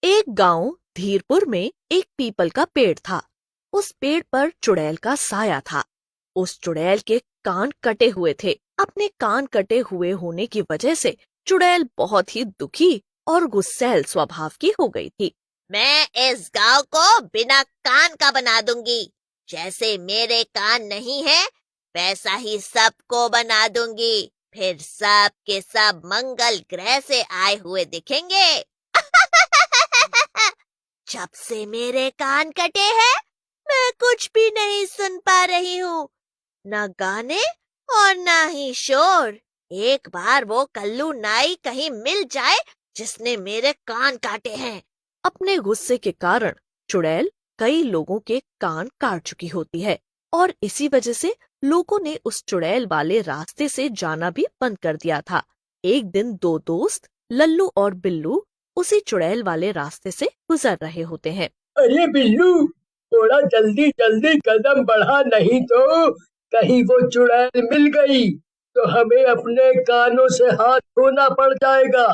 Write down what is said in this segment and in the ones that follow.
एक गांव धीरपुर में एक पीपल का पेड़ था। उस पेड़ पर चुड़ैल का साया था। उस चुड़ैल के कान कटे हुए थे। अपने कान कटे हुए होने की वजह से चुड़ैल बहुत ही दुखी और गुस्सैल स्वभाव की हो गई थी। मैं इस गांव को बिना कान का बना दूंगी। जैसे मेरे कान नहीं है, वैसा ही सबको बना दूंगी। फिर सब के सब मंगल ग्रह से आए हुए दिखेंगे। जब से मेरे कान कटे हैं, मैं कुछ भी नहीं सुन पा रही हूँ, न गाने और न ही शोर। एक बार वो कल्लू नाई कहीं मिल जाए जिसने मेरे कान काटे हैं। अपने गुस्से के कारण चुड़ैल कई लोगों के कान काट चुकी होती है और इसी वजह से लोगों ने उस चुड़ैल वाले रास्ते से जाना भी बंद कर दिया था। एक दिन दो दोस्त लल्लू और बिल्लू उसी चुड़ैल वाले रास्ते से गुजर रहे होते हैं। अरे बिल्लू, थोड़ा जल्दी जल्दी कदम बढ़ा, नहीं तो कहीं वो चुड़ैल मिल गई तो हमें अपने कानों से हाथ धोना पड़ जाएगा।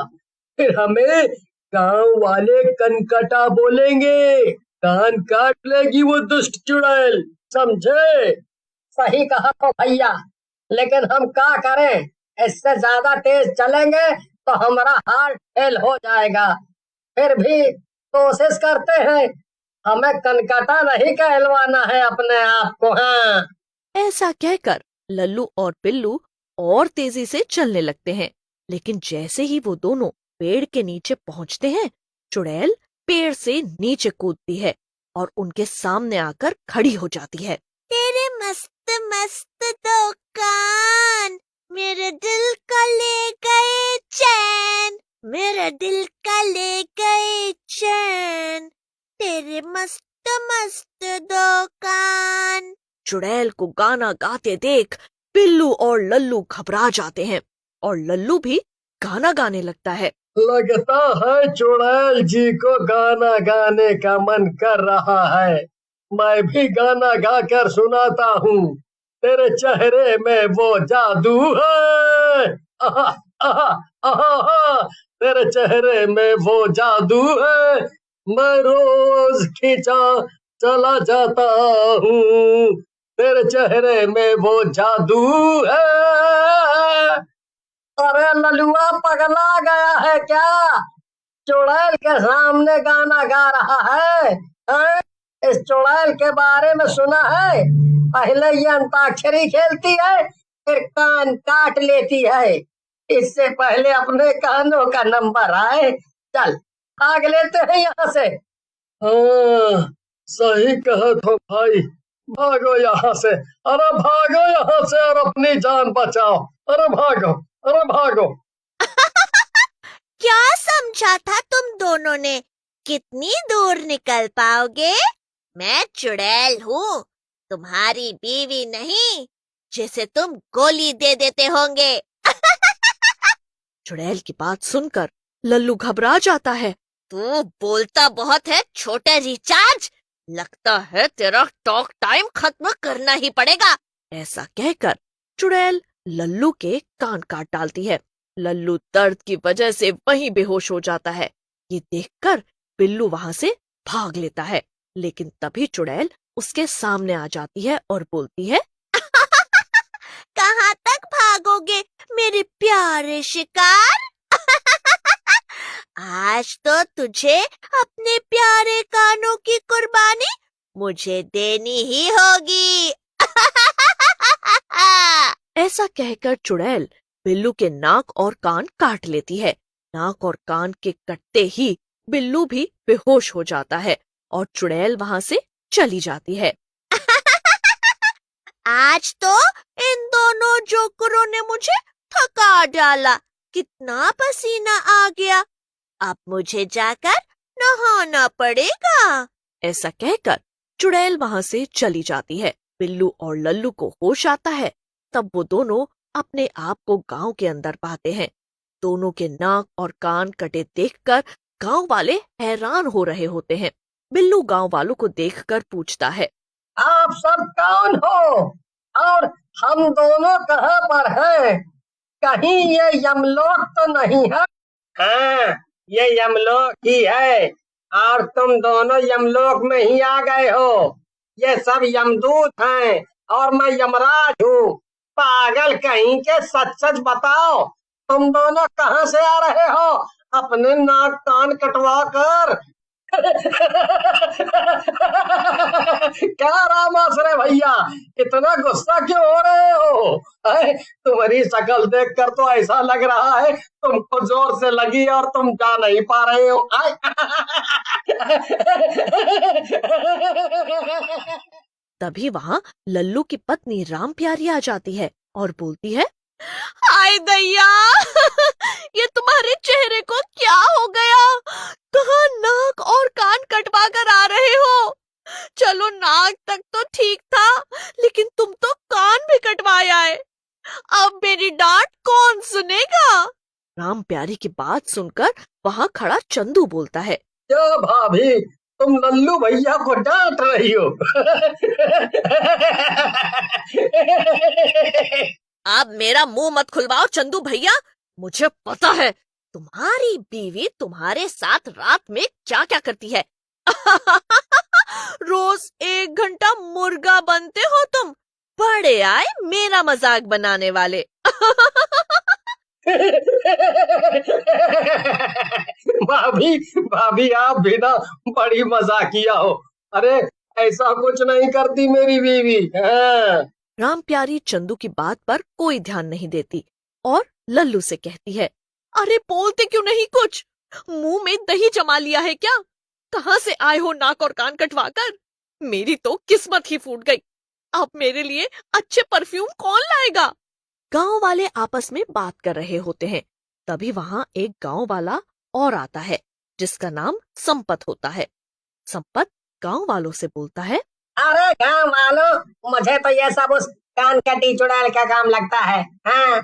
फिर हमें गांव वाले कनकटा बोलेंगे। कान काट लेगी वो दुष्ट चुड़ैल, समझे? सही कहा तो भैया, लेकिन हम क्या करें? इससे ज्यादा तेज चलेंगे तो हमारा हार्ट फेल हो जाएगा। फिर भी कोशिश करते हैं, हमें कनकटा नहीं कहलवाना है अपने आप को। हाँ, ऐसा कहकर लल्लू और बिल्लू और तेजी से चलने लगते हैं, लेकिन जैसे ही वो दोनों पेड़ के नीचे पहुंचते हैं, चुड़ैल पेड़ से नीचे कूदती है और उनके सामने आकर खड़ी हो जाती है। तेरे मस्त मस्त दो कान मेरे दिल का ले गए चैन, मेरे दिल का ले गए चैन, तेरे मस्त मस्त दो कान। चुड़ैल को गाना गाते देख बिल्लू और लल्लू घबरा जाते हैं और लल्लू भी गाना गाने लगता है। लगता है चुड़ैल जी को गाना गाने का मन कर रहा है। मैं भी गाना गाकर सुनाता हूँ। तेरे चेहरे में वो जादू है, आहा, आहा, आहा, आहा, तेरे चेहरे में वो जादू है। मैं रोज खींचा चला जाता हूँ, तेरे चेहरे में वो जादू है। अरे ललुआ पगला गया है क्या? चुड़ैल के सामने गाना गा रहा है, हैं? इस चुड़ैल के बारे में सुना है? पहले ये अंताक्षरी खेलती है, फिर कान काट लेती है। इससे पहले अपने कानों का नंबर आए। चल भाग लेते हैं यहाँ से। हाँ, सही कहा तो भाई, भागो यहाँ से। अरे भागो यहाँ से और अपनी जान बचाओ। अरे भागो, अरे भागो। क्या समझा था तुम दोनों ने? कितनी दूर निकल पाओगे? मैं चुड़ैल हूँ, तुम्हारी बीवी नहीं, जिसे तुम गोली दे देते होंगे। चुड़ैल की बात सुनकर लल्लू घबरा जाता है। तू बोलता बहुत है छोटे रिचार्ज, लगता है तेरा टॉक टाइम खत्म करना ही पड़ेगा। ऐसा कहकर चुड़ैल लल्लू के कान काट डालती है। लल्लू दर्द की वजह से वहीं बेहोश हो जाता है। ये देखकर बिल्लू वहां से भाग लेता है, लेकिन तभी चुड़ैल उसके सामने आ जाती है और बोलती है, कहाँ तक भागोगे मेरे प्यारे शिकार? आज तो तुझे अपने प्यारे कानों की कुर्बानी मुझे देनी ही होगी। ऐसा कहकर चुड़ैल बिल्लू के नाक और कान काट लेती है। नाक और कान के कटते ही बिल्लू भी बेहोश हो जाता है और चुड़ैल वहां से चली जाती है। आज तो इन दोनों जोकरों ने मुझे थका डाला। कितना पसीना आ गया। अब मुझे जाकर नहाना पड़ेगा। ऐसा कहकर चुड़ैल वहां से चली जाती है। बिल्लू और लल्लू को होश आता है। तब वो दोनों अपने आप को गांव के अंदर पाते हैं। दोनों के नाक और कान कटे देखकर गांव वाले हैरान हो रहे होते हैं। बिल्लू गांव वालों को देखकर पूछता है, आप सब कौन हो और हम दोनों कहाँ पर हैं? कहीं ये यमलोक तो नहीं है? हाँ, ये यमलोक ही है। और तुम दोनों यमलोक में ही आ गए हो। ये सब यमदूत हैं और मैं यमराज हूँ। पागल कहीं के, सच सच बताओ, तुम दोनों कहाँ से आ रहे हो? अपने नाक कान कटवा कर। क्या रामाश्रय भैया, इतना गुस्सा क्यों हो रहे हो? तुम्हारी शक्ल देखकर तो ऐसा लग रहा है तुमको जोर से लगी और तुम जा नहीं पा रहे हो। तभी वहां लल्लू की पत्नी राम प्यारी आ जाती है और बोलती है, हाय दैया, ये तुम्हारे चेहरे को क्या हो गया? कहाँ नाक और कान कटवा कर आ रहे हो? चलो नाक तक तो ठीक था, लेकिन तुम तो कान भी कटवाया है। अब मेरी डांट कौन सुनेगा? राम प्यारी की बात सुनकर वहां खड़ा चंदू बोलता है, क्या भाभी, तुम लल्लू भैया को डांट रही हो? अब मेरा मुंह मत खुलवाओ चंदू भैया। मुझे पता है तुम्हारी बीवी तुम्हारे साथ रात में क्या क्या करती है। रोज 1 घंटा मुर्गा बनते हो तुम। बड़े आए मेरा मजाक बनाने वाले। भाभी भाभी, आप भी ना बड़ी मजाकिया हो। अरे ऐसा कुछ नहीं करती मेरी बीवी। हाँ। राम प्यारी चंदू की बात पर कोई ध्यान नहीं देती और लल्लू से कहती है, अरे बोलते क्यों नहीं कुछ? मुंह में दही जमा लिया है क्या? कहाँ से आए हो नाक और कान कटवाकर? मेरी तो किस्मत ही फूट गई। अब मेरे लिए अच्छे परफ्यूम कौन लाएगा? गांव वाले आपस में बात कर रहे होते हैं। तभी वहां एक गांव वाला और आता है जिसका नाम संपत होता है। संपत गांव वालों से बोलता है, अरे गाँव वालों, मुझे तो ये सब उस कान कटी चुड़ैल का काम लगता है। हाँ,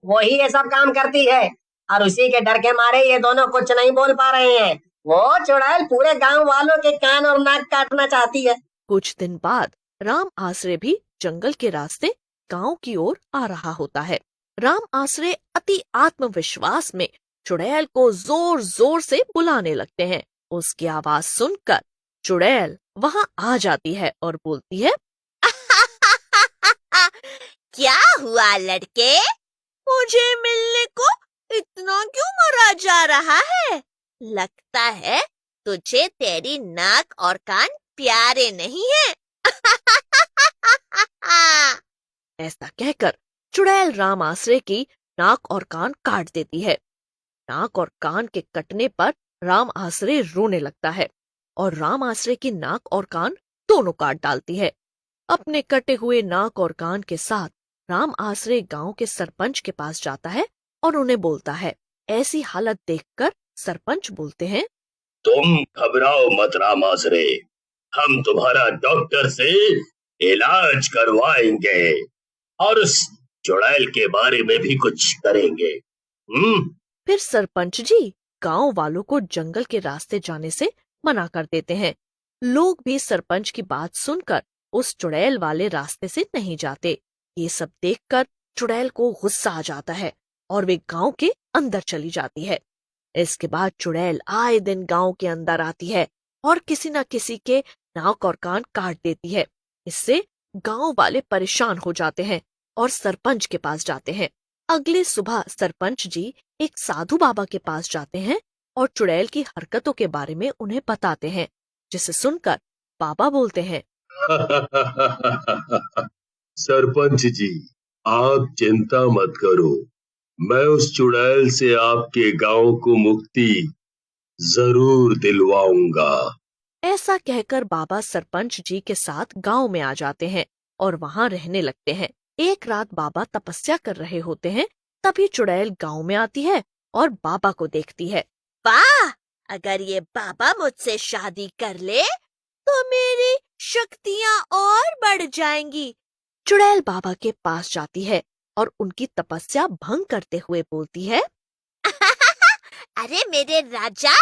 वही ये सब काम करती है और उसी के डर के मारे ये दोनों कुछ नहीं बोल पा रहे हैं। वो चुड़ैल पूरे गांव वालों के कान और नाक काटना चाहती है। कुछ दिन बाद राम आसरे भी जंगल के रास्ते गांव की ओर आ रहा होता है। राम आसरे अति आत्मविश्वास में चुड़ैल को जोर जोर से बुलाने लगते हैं। उसकी आवाज सुनकर चुड़ैल वहां आ जाती है और बोलती है, क्या हुआ लड़के? मुझे मिलने को इतना क्यों मरा जा रहा है? लगता है तुझे तेरी नाक और कान प्यारे नहीं है। ऐसा कहकर चुड़ैल राम आसरे की नाक और कान काट देती है। नाक और कान के कटने पर राम आसरे रोने लगता है और राम आसरे की नाक और कान दोनों काट डालती है। अपने कटे हुए नाक और कान के साथ राम आसरे गांव के सरपंच के पास जाता है और उन्हें बोलता है। ऐसी हालत देखकर सरपंच बोलते हैं, तुम घबराओ मत राम आसरे, हम तुम्हारा डॉक्टर से इलाज करवाएंगे और उस चुड़ैल के बारे में भी कुछ करेंगे। फिर सरपंच जी गांव वालों को जंगल के रास्ते जाने से मना कर देते हैं। लोग भी सरपंच की बात सुनकर उस चुड़ैल वाले रास्ते से नहीं जाते। ये सब देखकर चुड़ैल को गुस्सा आ जाता है और वे गांव के अंदर चली जाती है। इसके बाद चुड़ैल आए दिन गांव के अंदर आती है और किसी न किसी के नाक और कान काट देती है। इससे गांव वाले परेशान हो जाते हैं और सरपंच के पास जाते हैं। अगले सुबह सरपंच जी एक साधु बाबा के पास जाते हैं और चुड़ैल की हरकतों के बारे में उन्हें बताते हैं, जिसे सुनकर बाबा बोलते हैं, सरपंच जी, आप चिंता मत करो, मैं उस चुड़ैल से आपके गांव को मुक्ति जरूर दिलवाऊंगा। ऐसा कहकर बाबा सरपंच जी के साथ गांव में आ जाते हैं और वहां रहने लगते हैं। एक रात बाबा तपस्या कर रहे होते हैं, तभी चुड़ैल गांव में आती है और बाबा को देखती है। वाह, अगर ये बाबा मुझसे शादी कर ले तो मेरी शक्तियाँ और बढ़ जाएंगी। चुड़ैल बाबा के पास जाती है और उनकी तपस्या भंग करते हुए बोलती है, अरे मेरे राजा,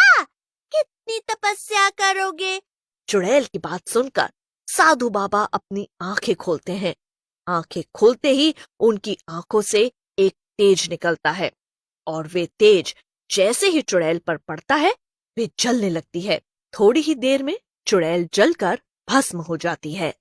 कितनी तपस्या करोगे? चुड़ैल की बात सुनकर साधु बाबा अपनी आंखें खोलते हैं। आंखें खोलते ही उनकी आंखों से एक तेज निकलता है और वे तेज जैसे ही चुड़ैल पर पड़ता है वे जलने लगती है। थोड़ी ही देर में चुड़ैल जलकर भस्म हो जाती है।